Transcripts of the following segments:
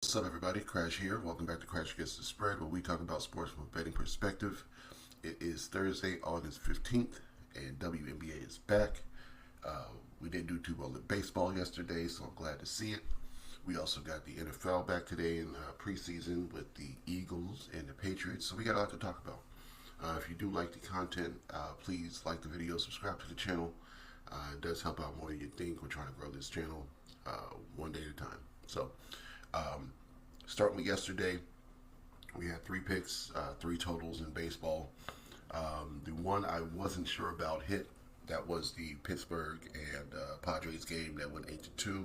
What's up, everybody? Crash here. Welcome back to Crash Gets the Spread, where we talk about sports from a betting perspective. It is Thursday, August 15th, and WNBA is back. We didn't do too well at baseball yesterday, so I'm glad to see it. We also got the NFL back today in preseason with the Eagles and the Patriots, so we got a lot to talk about. If you do like the content, please like the video, subscribe to the channel. It does help out more than you think. We're trying to grow this channel one day at a time. So, starting with yesterday, we had three picks, three totals in baseball. The one I wasn't sure about hit. That was the Pittsburgh and Padres game that went 8-2.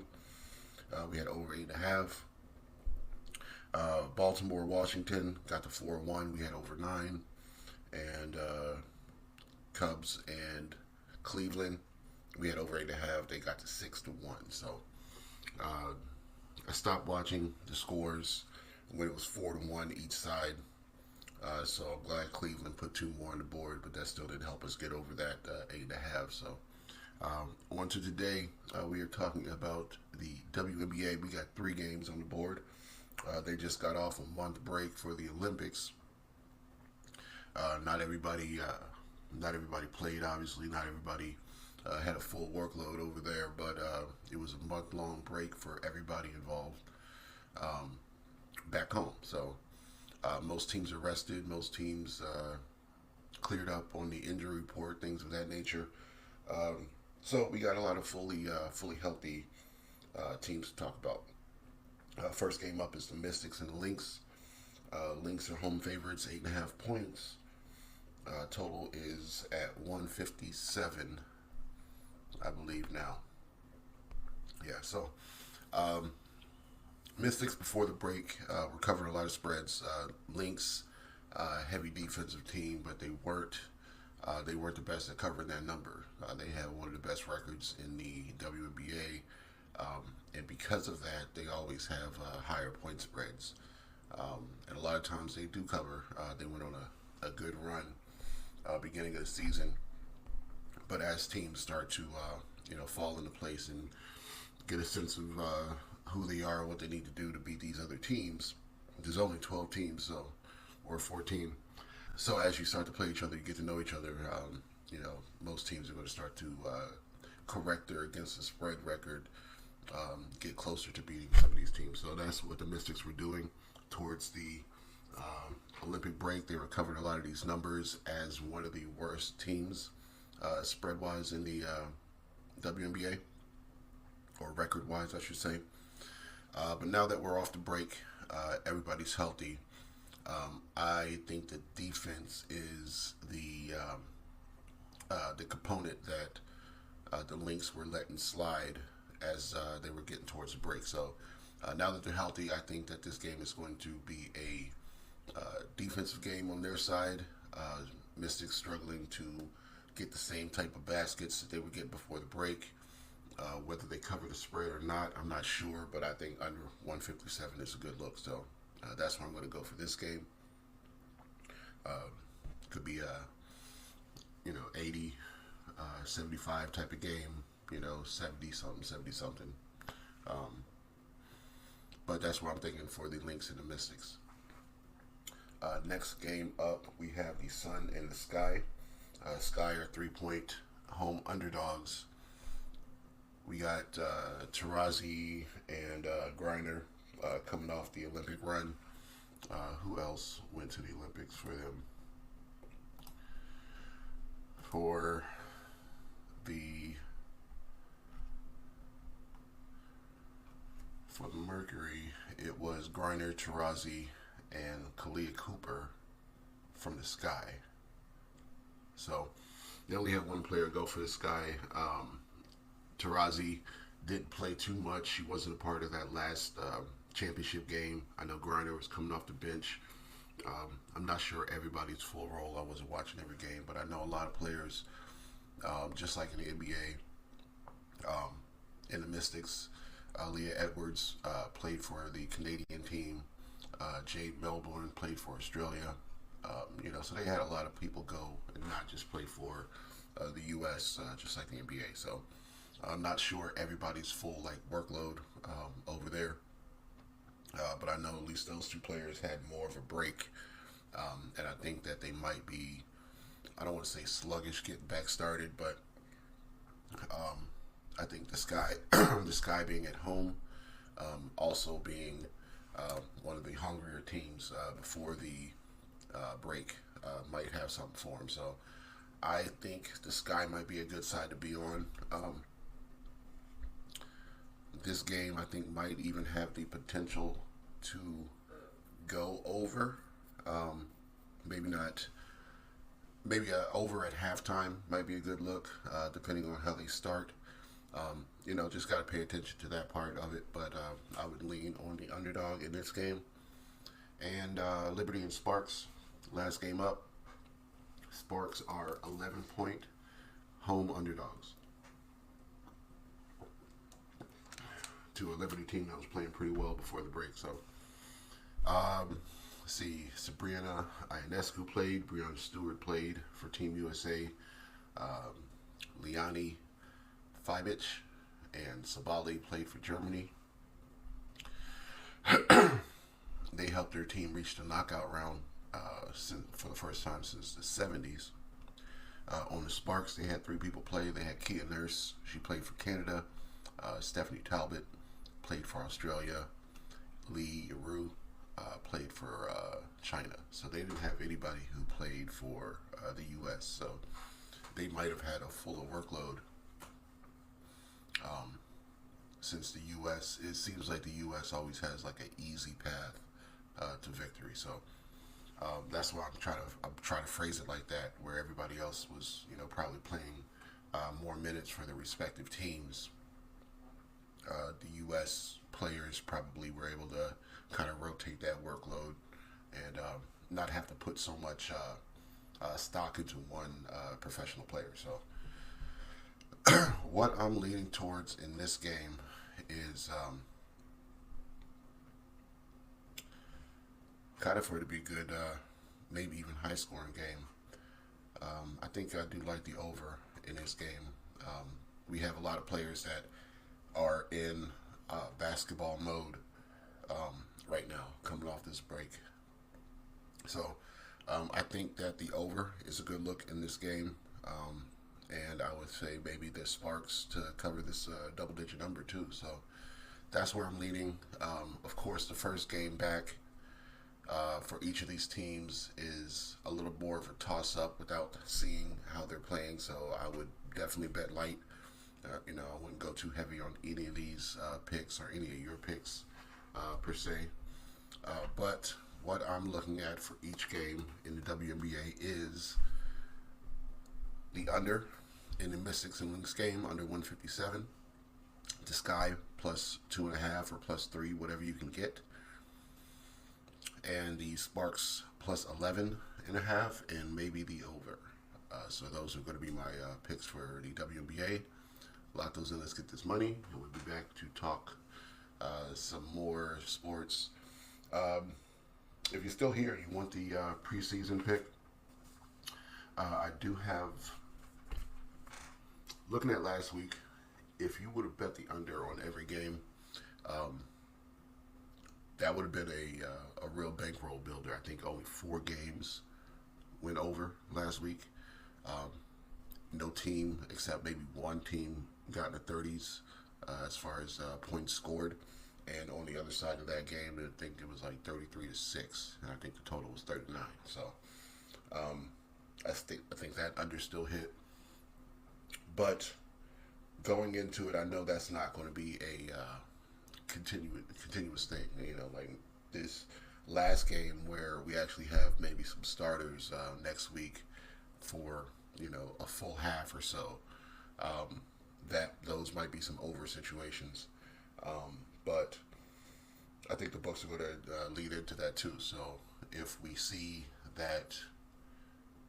We had over 8.5. Baltimore, Washington got to 4-1. We had over 9. And Cubs and Cleveland, we had over 8.5. They got to 6-1. So I stopped watching the scores when it was 4-1 each side. So I'm glad Cleveland put two more on the board, but that still didn't help us get over that 8.5. So on to today, we are talking about the WNBA. We got 3 games on the board. They just got off a month break for the Olympics. Not everybody played. Obviously, not everybody had a full workload over there, but it was a month-long break for everybody involved back home. So most teams are rested. Most teams cleared up on the injury report, things of that nature. So we got a lot of fully healthy teams to talk about. First game up is the Mystics and the Lynx. Lynx are home favorites, 8.5 points. Total is at 157, I believe now. Yeah, so Mystics before the break were covering a lot of spreads. Lynx, heavy defensive team, but they weren't the best at covering that number. They had one of the best records in the WNBA, and because of that, they always have higher point spreads. And a lot of times they do cover. They went on a good run beginning of the season, but as teams start to fall into place and get a sense of who they are, what they need to do to beat these other teams. There's only 12 teams, or 14. So as you start to play each other, you get to know each other. Most teams are going to start to correct their against the spread record, get closer to beating some of these teams. So that's what the Mystics were doing towards the Olympic break. They were covering a lot of these numbers as one of the worst teams spread-wise in the WNBA, or record-wise, I should say. But now that we're off the break, everybody's healthy. I think the defense is the component that the Lynx were letting slide as they were getting towards the break. So now that they're healthy, I think that this game is going to be a defensive game on their side. Mystics struggling to get the same type of baskets that they would get before the break. Whether they cover the spread or not, I'm not sure, but I think under 157 is a good look. So that's where I'm going to go for this game. Could be a 80, 75 type of game. 70 something. But that's what I'm thinking for the Lynx and the Mystics. Next game up, we have the Sun and the Sky. Sky are 3-point home underdogs. We got Taurasi and Griner coming off the Olympic run. Who else went to the Olympics for them? For the Mercury, it was Griner, Taurasi, and Kalia Cooper from the Sky. So they only had one player go for the Sky. Taurasi didn't play too much. She wasn't a part of that last championship game. I know Griner was coming off the bench. I'm not sure everybody's full role. I wasn't watching every game, but I know a lot of players, just like in the NBA, in the Mystics. Leah Edwards played for the Canadian team. Jade Melbourne played for Australia. So they had a lot of people go and not just play for the U.S., just like the NBA. So I'm not sure everybody's full workload over there. But I know at least those two players had more of a break, and I think that they might be. I don't want to say sluggish getting back started, but I think the Sky, the Sky being at home, also being one of the hungrier teams before the break, might have something for them. So I think the Sky might be a good side to be on. This game, I think, might even have the potential to go over. Maybe not. Maybe over at halftime might be a good look, depending on how they start. Just got to pay attention to that part of it. But I would lean on the underdog in this game. And Liberty and Sparks, last game up. Sparks are 11-point home underdogs to a Liberty team that was playing pretty well before the break. So, let's see, Sabrina Ionescu played, Breonna Stewart played for Team USA, Liani Fibic and Sabali played for Germany. They helped their team reach the knockout round for the first time since the 70s. On the Sparks, they had 3 people play. They had Kia Nurse, she played for Canada. Stephanie Talbot played for Australia. Lee Yaru played for China. So they didn't have anybody who played for the U.S. So they might have had a fuller workload. Since the U.S., it seems like the U.S. always has like an easy path to victory. So that's why I'm trying to phrase it like that, where everybody else was, probably playing more minutes for their respective teams. The U.S. players probably were able to kind of rotate that workload and not have to put so much stock into one professional player. So what I'm leaning towards in this game is kind of for it to be good, maybe even high scoring game. I think I do like the over in this game. We have a lot of players that are in basketball mode right now, coming off this break. So I think that the over is a good look in this game. And I would say maybe the Sparks to cover this double-digit number too. So that's where I'm leaning. Of course, the first game back for each of these teams is a little more of a toss-up without seeing how they're playing. So I would definitely bet light. I wouldn't go too heavy on any of these picks or any of your picks per se. But what I'm looking at for each game in the WNBA is the under in the Mystics and Lynx game, under 157. The Sky plus 2.5 or plus 3, whatever you can get. And the Sparks plus 11.5 and maybe the over. So those are going to be my picks for the WNBA. Lock those in. Let's get this money. And we'll be back to talk some more sports. If you're still here, you want the preseason pick. I do have, looking at last week, if you would have bet the under on every game, that would have been a real bankroll builder. I think only 4 games went over last week. No team, except maybe one team, got in the 30s as far as points scored. And on the other side of that game, I think it was like 33-6, and I think the total was 39. So I think that under still hit. But going into it, I know that's not going to be a continuous thing. Like this last game where we actually have maybe some starters next week for a full half or so. That those might be some over situations. But I think the books are going to lead into that too. So if we see that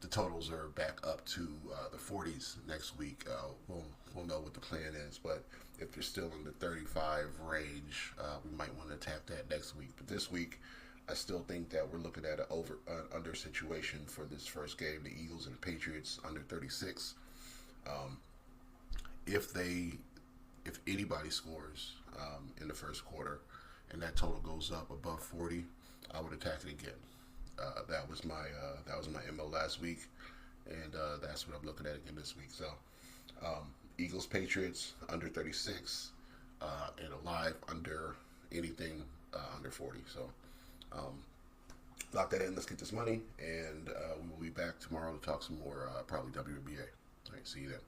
the totals are back up to the 40s next week, we'll know what the plan is. But if they're still in the 35 range, we might want to attack that next week. But this week, I still think that we're looking at an under situation for this first game. The Eagles and the Patriots under 36. If anybody scores in the first quarter, and that total goes up above 40, I would attack it again. That was my MO last week, and that's what I'm looking at again this week. So Eagles Patriots under 36, and alive under anything under 40. So lock that in. Let's get this money, and we will be back tomorrow to talk some more, probably WNBA. All right, see you then.